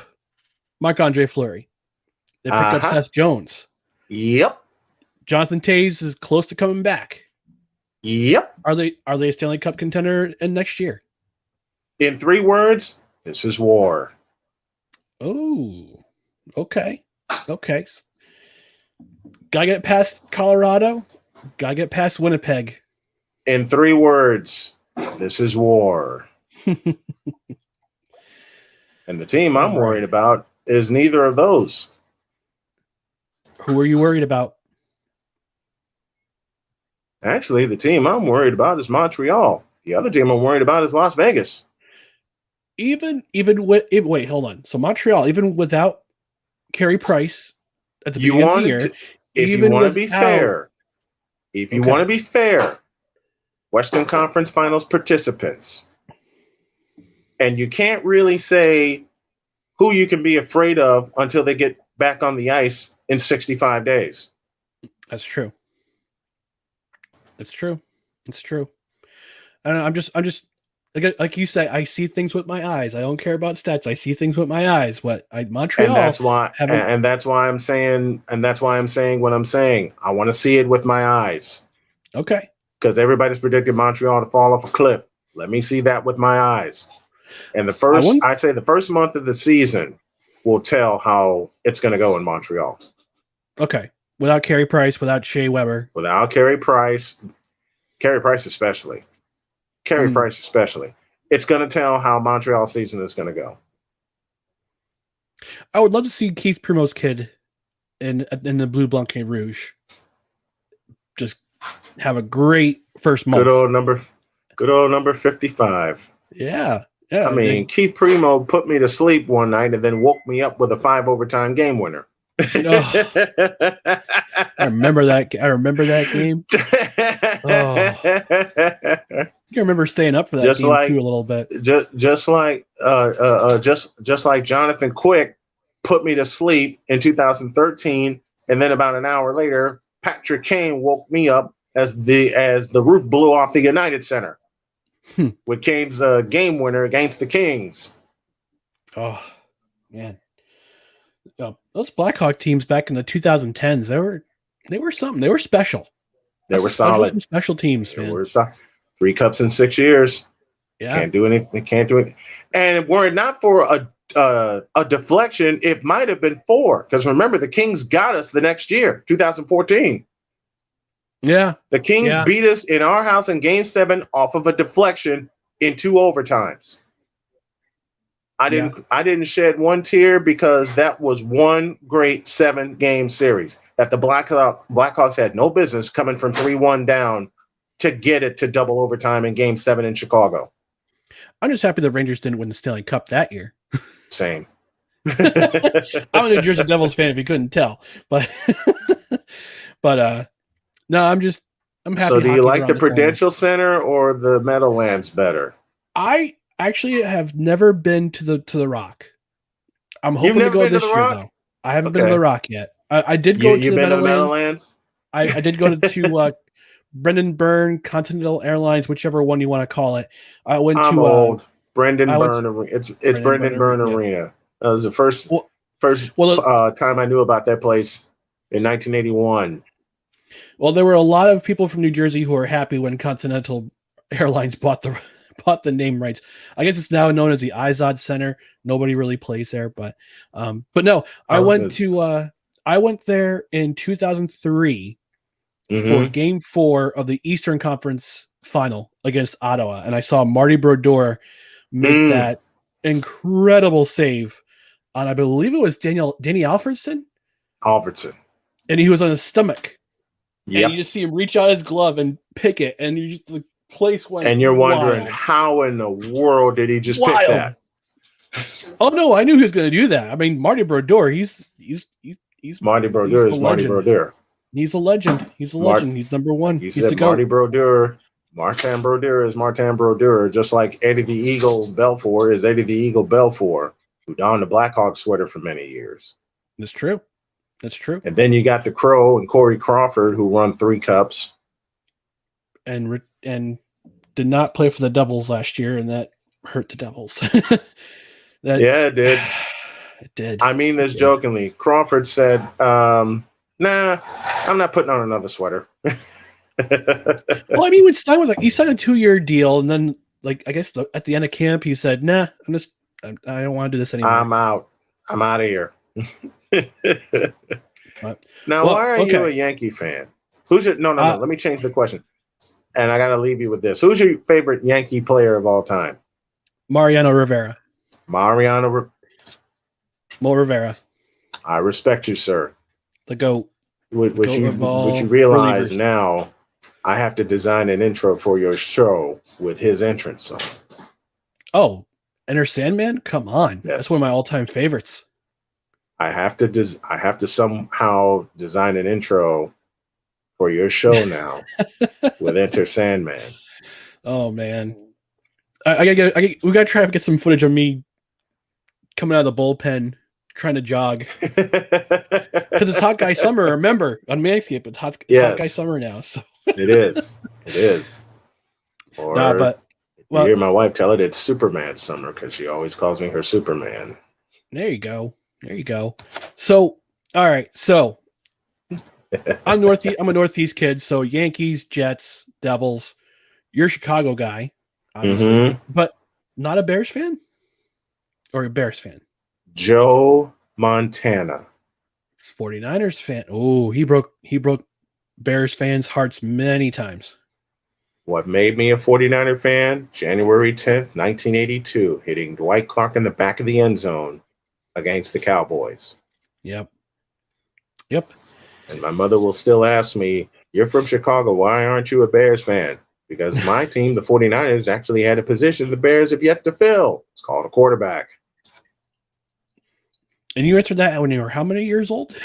A: Marc-Andre Fleury. They pick up Seth Jones.
B: Yep.
A: Jonathan Taves is close to coming back.
B: Yep.
A: Are they a Stanley Cup contender in next year?
B: In 3 words, this is war.
A: Oh, okay. Gotta get past Colorado. Gotta get past Winnipeg.
B: In 3 words, this is war. And the team I'm worried about is neither of those.
A: Who are you worried about?
B: Actually, the team I'm worried about is Montreal. The other team I'm worried about is Las Vegas.
A: Even with wait, hold on. So Montreal, even without Carey Price at the beginning of the year,
B: if you want to be fair, Western Conference Finals participants, and you can't really say who you can be afraid of until they get back on the ice in 65 days.
A: That's true. It's true. And I'm just like you say, I see things with my eyes. I don't care about stats. I see things with my eyes. Montreal,
B: and that's why I'm saying what I'm saying. I want to see it with my eyes.
A: Okay.
B: Because everybody's predicted Montreal to fall off a cliff. Let me see that with my eyes. And the first month of the season, will tell how it's going to go in Montreal.
A: Okay. Without Carey Price, without Shea Weber.
B: Without Carey Price especially. Price especially. It's going to tell how Montreal season is going to go.
A: I would love to see Keith Primo's kid in the Blue Blanc et Rouge just have a great first month.
B: Good old number 55.
A: Yeah.
B: I mean, Keith Primo put me to sleep one night and then woke me up with a 5 overtime game winner.
A: I remember that game. You remember staying up for that game too a little bit.
B: Just like Jonathan Quick put me to sleep in 2013, and then about an hour later, Patrick Kane woke me up as the roof blew off the United Center with Kane's game winner against the Kings.
A: Oh man. Those Blackhawk teams back in the 2010s, they were something. They were special.
B: They were solid.
A: Some special teams, man.
B: They were 3 cups in 6 years.
A: Yeah.
B: Can't do anything. And were it not for a deflection, it might have been 4. Because remember, the Kings got us the next year, 2014.
A: Yeah.
B: The Kings beat us in our house in Game 7 off of a deflection in 2 overtimes. I didn't shed one tear because that was one great 7-game series that the Blackhawks had no business coming from 3-1 down to get it to double overtime in Game 7 in Chicago.
A: I'm just happy the Rangers didn't win the Stanley Cup that year.
B: Same.
A: I'm a New Jersey Devils fan if you couldn't tell, but no, I'm happy.
B: So do you like the Prudential Center or the Meadowlands better?
A: I actually have never been to the Rock. I'm hoping to go this year, though. I haven't been to the Rock yet. I did go to the Meadowlands. I did go to Brendan Byrne Continental Airlines, whichever one you want to call it. I went
B: I'm
A: to
B: old. Brendan Byrne Arena. It's Brendan Byrne Arena. That was the first time I knew about that place in 1981.
A: Well, there were a lot of people from New Jersey who were happy when Continental Airlines bought the name rights. I guess it's now known as the Izod Center. Nobody really plays there, but no, I went there in 2003 for Game 4 of the Eastern Conference Final against Ottawa, and I saw Marty Brodeur make that incredible save on, I believe it was Danny Alfredson, and he was on his stomach. Yep. And you just see him reach out his glove and pick it, and you just the place went. And
B: you're wondering how in the world did he just pick that?
A: Oh no, I knew he was going to do that. I mean, Marty Brodeur, he's
B: Marty Brodeur is Marty Brodeur.
A: He's a legend. He's a legend. He's number one.
B: He's the Marty Brodeur. Martin Brodeur is Martin Brodeur, just like Eddie the Eagle Belfour is Eddie the Eagle Belfour, who donned the Blackhawks sweater for many years.
A: That's true. That's true.
B: And then you got the Crow and Corey Crawford, who won 3 cups.
A: And did not play for the Devils last year, and that hurt the Devils.
B: Yeah, it did.
A: It did.
B: I mean this jokingly. Crawford said, nah, I'm not putting on another sweater.
A: Well, I mean, he signed a 2-year deal, and then, I guess at the end of camp, he said, nah, I don't want to do this anymore.
B: I'm out of here. Now, why are you a Yankee fan? No, let me change the question. And I got to leave you with this. Who's your favorite Yankee player of all time?
A: Mariano Rivera.
B: Mo
A: Rivera.
B: I respect you, sir.
A: The GOAT.
B: Which you realize relievers. Now, I have to design an intro for your show with his entrance song.
A: Oh, Enter Sandman? Come on. Yes. That's one of my all-time favorites.
B: I have to somehow design an intro for your show now with Enter Sandman.
A: Oh man, we gotta try to get some footage of me coming out of the bullpen trying to jog because it's Hot Guy Summer. Remember on Manscaped, it's Hot Guy Summer now. So
B: it is. Or you hear my wife tell it it's Superman Summer because she always calls me her Superman.
A: There you go. So, all right. So, I'm a Northeast kid. So, Yankees, Jets, Devils. You're a Chicago guy, obviously, but not a Bears fan, or a Bears fan.
B: Joe Montana.
A: 49ers fan. Oh, he broke Bears fans' hearts many times.
B: What made me a 49er fan? January 10th, 1982, hitting Dwight Clark in the back of the end zone against the Cowboys.
A: Yep.
B: And my mother will still ask me, "You're from Chicago. Why aren't you a Bears fan?" Because my team, the 49ers, actually had a position the Bears have yet to fill. It's called a quarterback.
A: And you answered that when you were how many years old?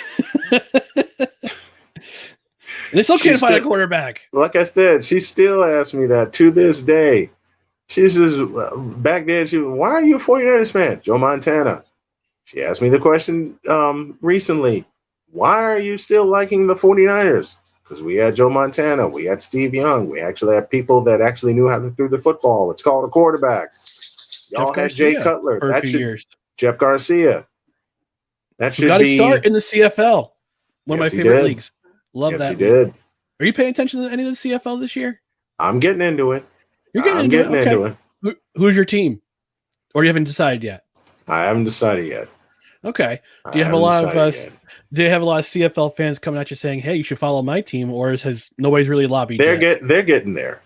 A: And they still can't find a quarterback.
B: Like I said, she still asks me that to this day. She says, back then, why are you a 49ers fan? Joe Montana. She asked me the question recently, why are you still liking the 49ers? Because we had Joe Montana. We had Steve Young. We actually had people that actually knew how to throw the football. It's called a quarterback. Y'all had Jay Cutler.
A: For a few years.
B: Jeff Garcia. That should
A: got to start in the CFL. One of my favorite leagues. Love that.
B: Yes, he did.
A: Are you paying attention to any of the CFL this year?
B: I'm getting into it.
A: You're getting into it. Who's your team? Or you haven't decided yet?
B: I haven't decided yet.
A: Okay. Do you have a lot of CFL fans coming at you saying, "Hey, you should follow my team," or has nobody's really lobbied?
B: They're getting there.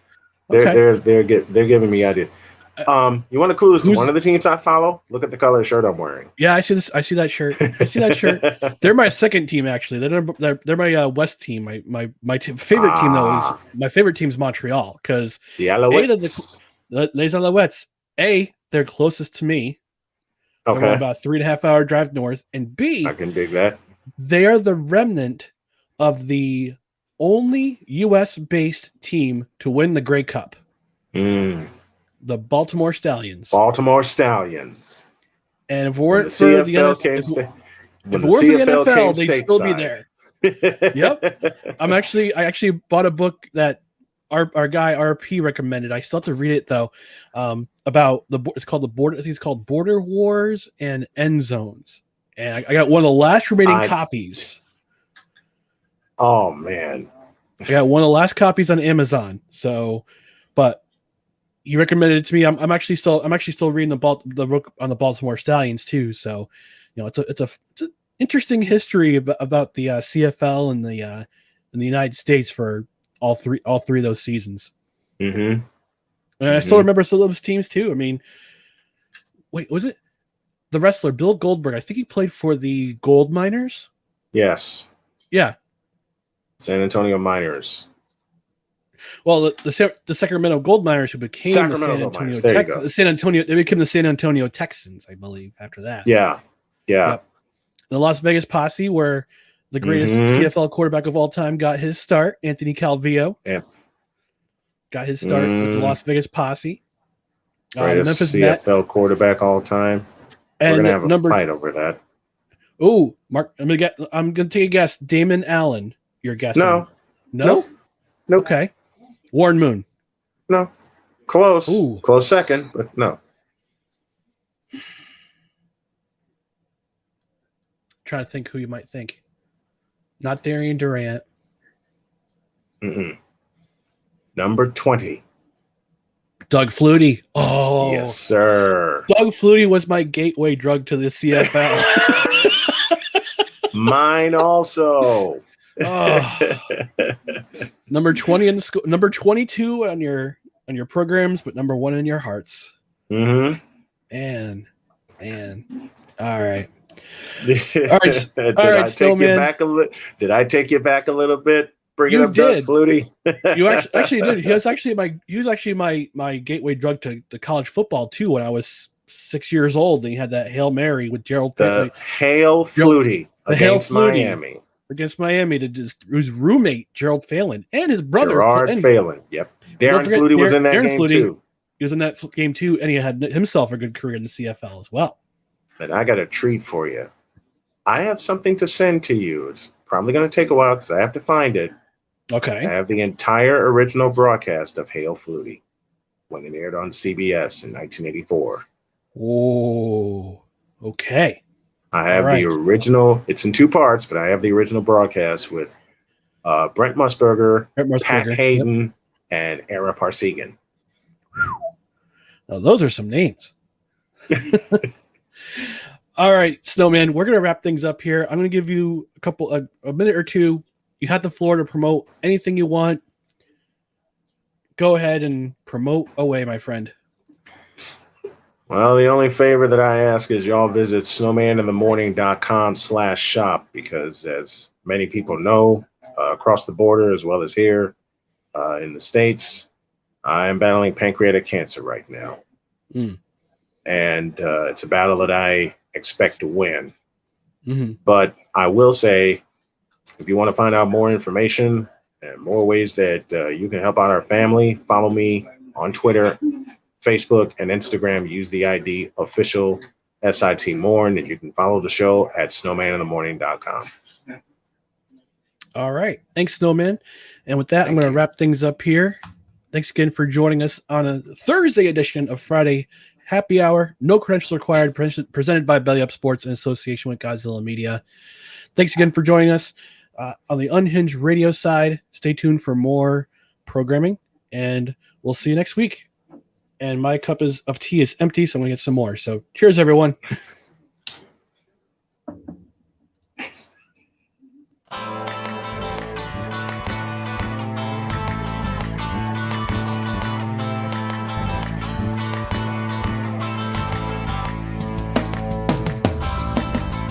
B: They're giving me ideas. You want a clue as to one of the teams I follow? Look at the color of the shirt I'm wearing.
A: Yeah, I see this. I see that shirt. They're my second team, actually. They're my West team. My favorite team though is my favorite team is Montreal because
B: the Alouettes.
A: Les Alouettes. They're closest to me.
B: Okay,
A: they're about 3.5 hour drive north, and B,
B: I can dig that.
A: They are the remnant of the only U.S.-based team to win the Grey Cup. The Baltimore Stallions. And if it weren't for the NFL, they'd still be there. Yep. I actually bought a book that our guy RP recommended. I still have to read it though. About it's called Border Wars and End Zones. And I got one of the last remaining copies.
B: Oh man.
A: I got one of the last copies on Amazon. So, but he recommended it to me. I'm actually still reading the book on the Baltimore Stallions too. So, it's an interesting history about the CFL and the United States for all three of those seasons.
B: Mm-hmm.
A: And I still remember some of those teams too. I mean, wait, was it the wrestler Bill Goldberg? I think he played for the Gold Miners.
B: Yes.
A: Yeah.
B: San Antonio Miners.
A: Well, the Sacramento Gold Miners, who became the San Antonio Texans, I believe, after that.
B: Yeah.
A: Yep. The Las Vegas Posse, where the greatest CFL quarterback of all time got his start, Anthony Calvillo.
B: Yeah.
A: Got his start with the Las Vegas Posse.
B: Greatest
A: Memphis
B: CFL quarterback all time.
A: And
B: we're gonna have a fight over that.
A: Oh, Mark, I'm gonna take a guess. Damon Allen, you're guessing?
B: No.
A: Nope. Okay. Warren Moon.
B: No. Close.
A: Ooh.
B: Close second, but no.
A: Trying to think who you might think. Not Darian Durant.
B: Number 20.
A: Doug Flutie. Oh,
B: yes, sir.
A: Doug Flutie was my gateway drug to the CFL.
B: Mine also.
A: Number 20 in the school. Number 22 on your programs, but number 1 in your hearts.
B: Mm-hmm.
A: Man. All right.
B: Did I take you back a little bit? Bringing up
A: Doug
B: Flutie.
A: You actually did. He was actually my gateway drug to college football too. When I was 6 years old, and he had that Hail Mary with Gerald.
B: Hail Flutie against Miami.
A: Against Miami to his roommate Gerald Phelan and his brother
B: Gerard Phelan. Yep. Darren Flutie was in that game too.
A: He was in that game too, and he had himself a good career in the CFL as well.
B: And I got a treat for you. I have something to send to you. It's probably going to take a while because I have to find it.
A: Okay.
B: I have the entire original broadcast of Hail Flutie when it aired on CBS in 1984.
A: Oh, okay.
B: I have the original. It's in 2 parts, but I have the original broadcast with Brent Musburger, Pat Hayden, and Ara Parsegan.
A: Now, those are some names. All right, Snowman, we're going to wrap things up here. I'm going to give you a minute or two. You have the floor to promote anything you want. Go ahead and promote away, my friend.
B: Well, the only favor that I ask is y'all visit snowmaninthemorning.com/shop because, as many people know, across the border as well as here in the States, I am battling pancreatic cancer right now. And it's a battle that I expect to win. But I will say, if you want to find out more information and more ways that you can help out our family, follow me on Twitter, Facebook, and Instagram. Use the ID official SIT Morn, and you can follow the show at snowmaninthemorning.com.
A: All right. Thanks, Snowman. And with that, I'm going to wrap things up here. Thanks again for joining us on a Thursday edition of Friday Happy Hour. No credentials required, presented by Belly Up Sports in association with Godzilla Media. Thanks again for joining us on the Unhinged Radio side. Stay tuned for more programming, and we'll see you next week. And my cup of tea is empty, so I'm going to get some more. So cheers, everyone.